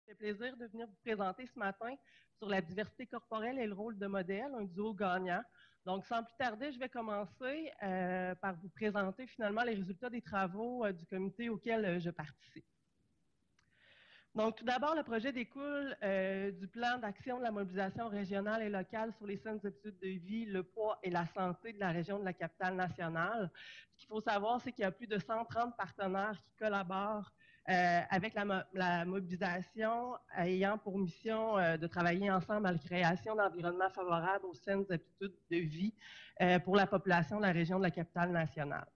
Ça fait plaisir de venir vous présenter ce matin sur la diversité corporelle et le rôle de modèle, un duo gagnant. Donc, sans plus tarder, je vais commencer par vous présenter finalement les résultats des travaux du comité auquel je participe. Donc, tout d'abord, le projet découle du plan d'action de la mobilisation régionale et locale sur les saines habitudes de vie, le poids et la santé de la région de la capitale-nationale. Ce qu'il faut savoir, c'est qu'il y a plus de 130 partenaires qui collaborent avec la mobilisation ayant pour mission de travailler ensemble à la création d'environnements favorables aux saines habitudes de vie pour la population de la région de la capitale-nationale.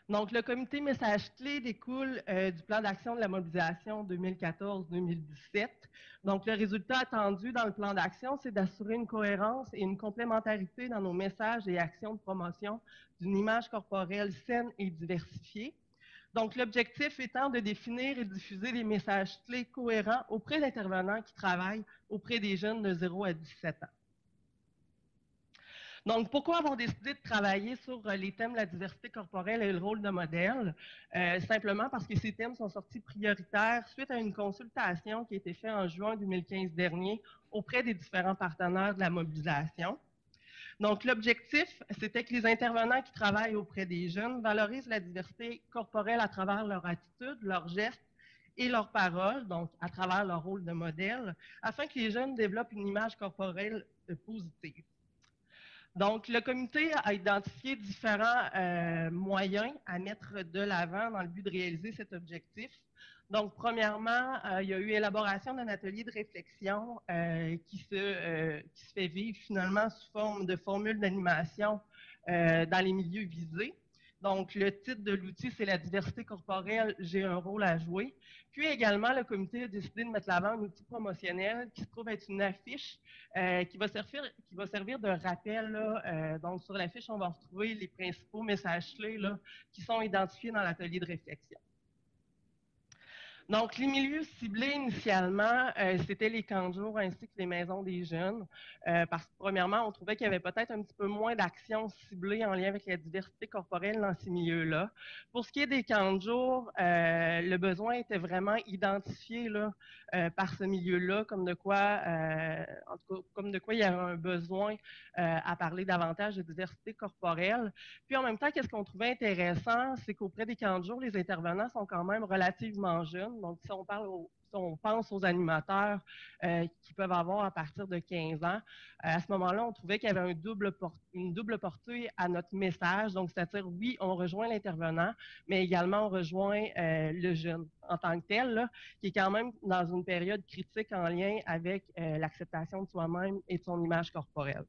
Donc, le comité message clé découle du plan d'action de la mobilisation 2014-2017. Donc, le résultat attendu dans le plan d'action, c'est d'assurer une cohérence et une complémentarité dans nos messages et actions de promotion d'une image corporelle saine et diversifiée. Donc, l'objectif étant de définir et diffuser des messages clés cohérents auprès d'intervenants qui travaillent auprès des jeunes de 0 à 17 ans. Donc, pourquoi avoir décidé de travailler sur les thèmes de la diversité corporelle et le rôle de modèle? Simplement parce que ces thèmes sont sortis prioritaires suite à une consultation qui a été faite en juin 2015 dernier auprès des différents partenaires de la mobilisation. Donc, l'objectif, c'était que les intervenants qui travaillent auprès des jeunes valorisent la diversité corporelle à travers leur attitude, leurs gestes et leurs paroles, donc à travers leur rôle de modèle, afin que les jeunes développent une image corporelle positive. Donc, le comité a identifié différents moyens à mettre de l'avant dans le but de réaliser cet objectif. Donc, premièrement, il y a eu élaboration d'un atelier de réflexion qui se fait vivre finalement sous forme de formules d'animation dans les milieux visés. Donc, le titre de l'outil, c'est la diversité corporelle, j'ai un rôle à jouer. Puis également, le comité a décidé de mettre l'avant un outil promotionnel qui se trouve être une affiche qui va servir de rappel. Là, donc, sur l'affiche, on va retrouver les principaux messages clés là, qui sont identifiés dans l'atelier de réflexion. Donc, les milieux ciblés initialement, c'était les camps de jour ainsi que les maisons des jeunes, parce que premièrement, on trouvait qu'il y avait peut-être un petit peu moins d'actions ciblées en lien avec la diversité corporelle dans ces milieux-là. Pour ce qui est des camps de jour, le besoin était vraiment identifié là, par ce milieu-là, comme de quoi, en tout cas, comme de quoi il y avait un besoin à parler davantage de diversité corporelle. Puis en même temps, qu'est-ce qu'on trouvait intéressant, c'est qu'auprès des camps de jour, les intervenants sont quand même relativement jeunes. Donc, si on pense aux animateurs qui peuvent avoir à partir de 15 ans, à ce moment-là, on trouvait qu'il y avait une double portée à notre message. Donc, c'est-à-dire, oui, on rejoint l'intervenant, mais également on rejoint le jeune en tant que tel, là, qui est quand même dans une période critique en lien avec l'acceptation de soi-même et de son image corporelle.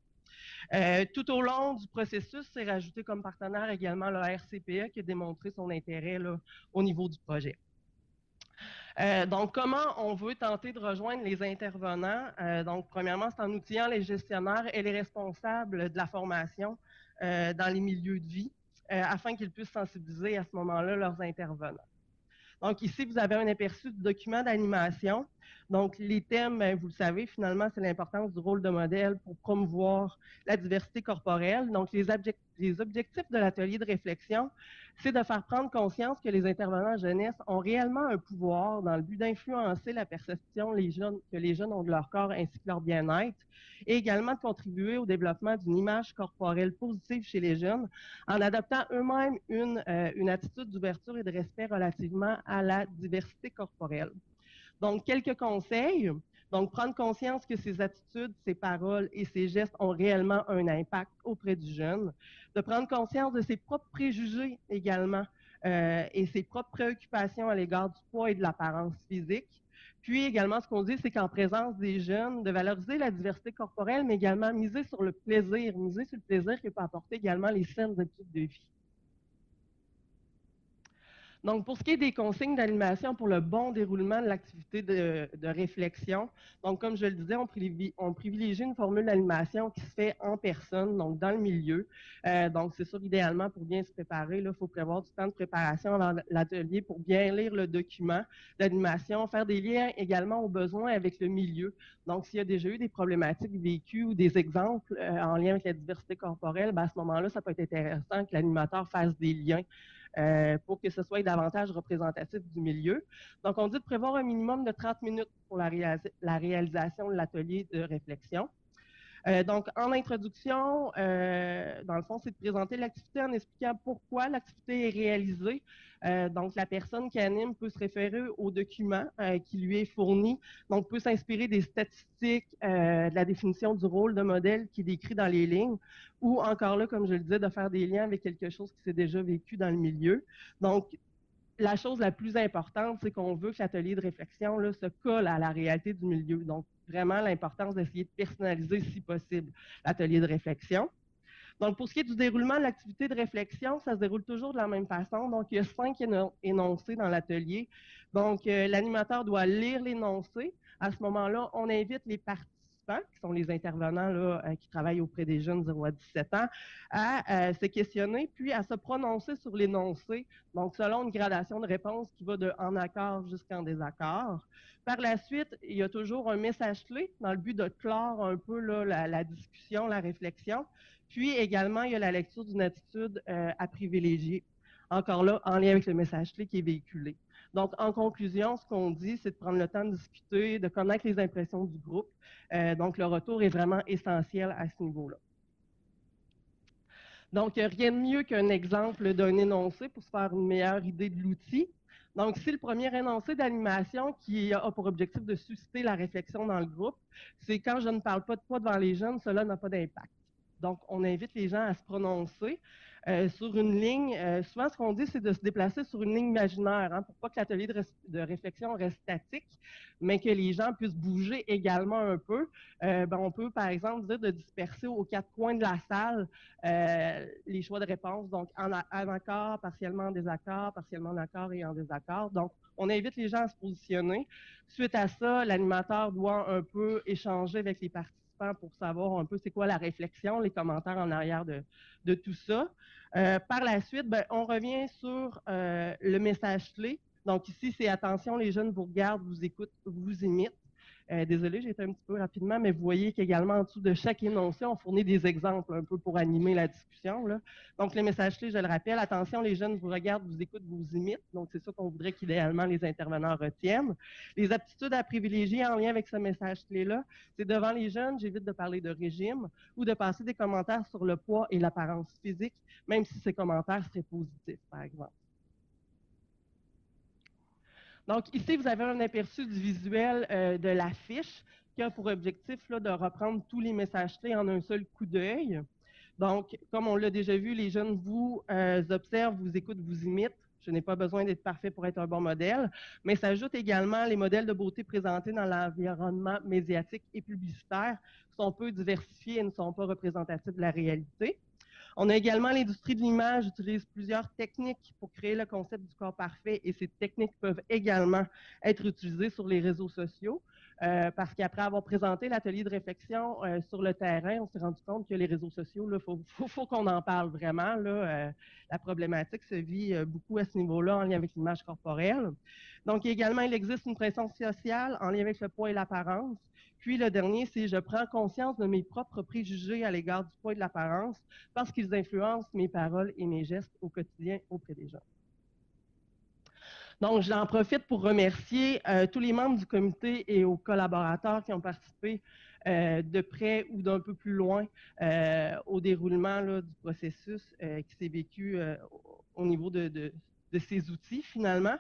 Tout au long du processus, c'est rajouté comme partenaire également le RCPE qui a démontré son intérêt là, au niveau du projet. Donc, comment on veut tenter de rejoindre les intervenants? Donc, premièrement, c'est en outillant les gestionnaires et les responsables de la formation dans les milieux de vie afin qu'ils puissent sensibiliser à ce moment-là leurs intervenants. Donc, ici, vous avez un aperçu du document d'animation. Donc, les thèmes, vous le savez, finalement, c'est l'importance du rôle de modèle pour promouvoir la diversité corporelle. Donc, les objectifs de l'atelier de réflexion, c'est de faire prendre conscience que les intervenants jeunesse ont réellement un pouvoir dans le but d'influencer la perception que les jeunes ont de leur corps ainsi que leur bien-être, et également de contribuer au développement d'une image corporelle positive chez les jeunes en adoptant eux-mêmes une attitude d'ouverture et de respect relativement à la diversité corporelle. Donc, quelques conseils. Donc, prendre conscience que ces attitudes, ces paroles et ces gestes ont réellement un impact auprès du jeune. De prendre conscience de ses propres préjugés également et ses propres préoccupations à l'égard du poids et de l'apparence physique. Puis également, ce qu'on dit, c'est qu'en présence des jeunes, de valoriser la diversité corporelle, mais également miser sur le plaisir que peut apporter également les saines habitudes de vie. Donc, pour ce qui est des consignes d'animation pour le bon déroulement de l'activité de réflexion, donc comme je le disais, on privilégie une formule d'animation qui se fait en personne, donc dans le milieu. Donc, c'est sûr, idéalement, pour bien se préparer, il faut prévoir du temps de préparation avant l'atelier pour bien lire le document d'animation, faire des liens également aux besoins avec le milieu. Donc, s'il y a déjà eu des problématiques vécues ou des exemples en lien avec la diversité corporelle, ben à ce moment-là, ça peut être intéressant que l'animateur fasse des liens pour que ce soit davantage représentatif du milieu. Donc, on dit de prévoir un minimum de 30 minutes pour la réalisation de l'atelier de réflexion. Donc, en introduction, dans le fond, c'est de présenter l'activité en expliquant pourquoi l'activité est réalisée. Donc, la personne qui anime peut se référer au document qui lui est fourni, donc peut s'inspirer des statistiques, de la définition du rôle de modèle qui est décrit dans les lignes, ou encore là, comme je le disais, de faire des liens avec quelque chose qui s'est déjà vécu dans le milieu. Donc, la chose la plus importante, c'est qu'on veut que l'atelier de réflexion là, se colle à la réalité du milieu. Donc, vraiment l'importance d'essayer de personnaliser, si possible, l'atelier de réflexion. Donc, pour ce qui est du déroulement de l'activité de réflexion, ça se déroule toujours de la même façon. Donc, il y a 5 énoncés dans l'atelier. Donc, l'animateur doit lire l'énoncé. À ce moment-là, on invite les participants, qui sont les intervenants là, qui travaillent auprès des jeunes 0 à 17 ans, à se questionner, puis à se prononcer sur l'énoncé, donc selon une gradation de réponse qui va de en accord jusqu'en désaccord. Par la suite, il y a toujours un message clé dans le but de clore un peu là, la discussion, la réflexion. Puis également, il y a la lecture d'une attitude à privilégier. Encore là, en lien avec le message clé qui est véhiculé. Donc, en conclusion, ce qu'on dit, c'est de prendre le temps de discuter, de connaître les impressions du groupe. Donc, le retour est vraiment essentiel à ce niveau-là. Donc, rien de mieux qu'un exemple d'un énoncé pour se faire une meilleure idée de l'outil. Donc, c'est le premier énoncé d'animation qui a pour objectif de susciter la réflexion dans le groupe. C'est quand je ne parle pas de poids devant les jeunes, cela n'a pas d'impact. Donc, on invite les gens à se prononcer sur une ligne. Souvent, ce qu'on dit, c'est de se déplacer sur une ligne imaginaire, hein, pour pas que l'atelier de réflexion reste statique, mais que les gens puissent bouger également un peu. On peut, par exemple, dire de disperser aux 4 coins de la salle les choix de réponse, donc en accord, partiellement en désaccord, partiellement en accord et en désaccord. Donc, on invite les gens à se positionner. Suite à ça, l'animateur doit un peu échanger avec les participants pour savoir un peu c'est quoi la réflexion, les commentaires en arrière de tout ça. Par la suite, on revient sur le message clé. Donc ici, c'est attention, les jeunes vous regardent, vous écoutent, vous imitent. Désolée, j'ai été un petit peu rapidement, mais vous voyez qu'également en dessous de chaque énoncé, on fournit des exemples un peu pour animer la discussion, là. Donc, le message clé, je le rappelle, attention, les jeunes vous regardent, vous écoutent, vous imitent. Donc, c'est ça qu'on voudrait qu'idéalement les intervenants retiennent. Les aptitudes à privilégier en lien avec ce message clé-là, c'est devant les jeunes, j'évite de parler de régime ou de passer des commentaires sur le poids et l'apparence physique, même si ces commentaires seraient positifs, par exemple. Donc, ici, vous avez un aperçu du visuel de l'affiche qui a pour objectif là, de reprendre tous les messages clés en un seul coup d'œil. Donc, comme on l'a déjà vu, les jeunes vous observent, vous écoutent, vous imitent. Je n'ai pas besoin d'être parfait pour être un bon modèle, mais s'ajoutent également les modèles de beauté présentés dans l'environnement médiatique et publicitaire qui sont peu diversifiés et ne sont pas représentatifs de la réalité. On a également l'industrie de l'image utilise plusieurs techniques pour créer le concept du corps parfait et ces techniques peuvent également être utilisées sur les réseaux sociaux parce qu'après avoir présenté l'atelier de réflexion sur le terrain, on s'est rendu compte que les réseaux sociaux, il faut qu'on en parle vraiment. Là, la problématique se vit beaucoup à ce niveau-là en lien avec l'image corporelle. Donc également, il existe une pression sociale en lien avec le poids et l'apparence. Puis le dernier, c'est je prends conscience de mes propres préjugés à l'égard du poids et de l'apparence parce qu'ils influencent mes paroles et mes gestes au quotidien auprès des gens. Donc, j'en profite pour remercier tous les membres du comité et aux collaborateurs qui ont participé de près ou d'un peu plus loin au déroulement là, du processus qui s'est vécu au niveau de ces outils, finalement.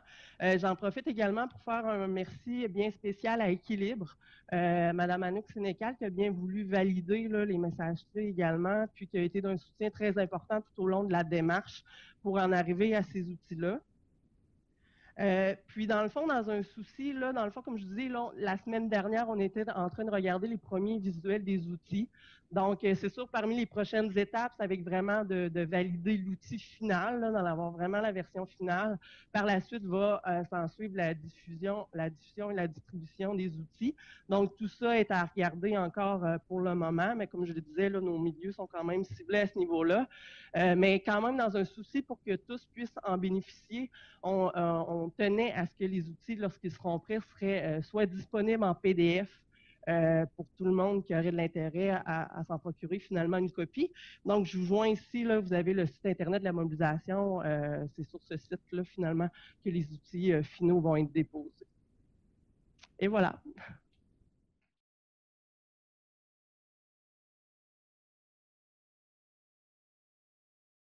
J'en profite également pour faire un merci bien spécial à Équilibre, Mme Anouk Sénécal, qui a bien voulu valider là, les messages clés également, puis qui a été d'un soutien très important tout au long de la démarche pour en arriver à ces outils-là. Puis, dans le fond, dans un souci, là, dans le fond, comme je disais, là, la semaine dernière, on était en train de regarder les premiers visuels des outils. Donc, c'est sûr, parmi les prochaines étapes, c'est avec vraiment de valider l'outil final, d'en avoir vraiment la version finale. Par la suite, va s'en suivre la diffusion et la distribution des outils. Donc, tout ça est à regarder encore pour le moment, mais comme je le disais, là, nos milieux sont quand même ciblés à ce niveau-là. Mais quand même, dans un souci pour que tous puissent en bénéficier, on tenait à ce que les outils, lorsqu'ils seront prêts, seraient soit disponibles en PDF pour tout le monde qui aurait de l'intérêt à s'en procurer finalement une copie. Donc, je vous joins ici, là, vous avez le site Internet de la mobilisation. C'est sur ce site-là, finalement, que les outils finaux vont être déposés. Et voilà.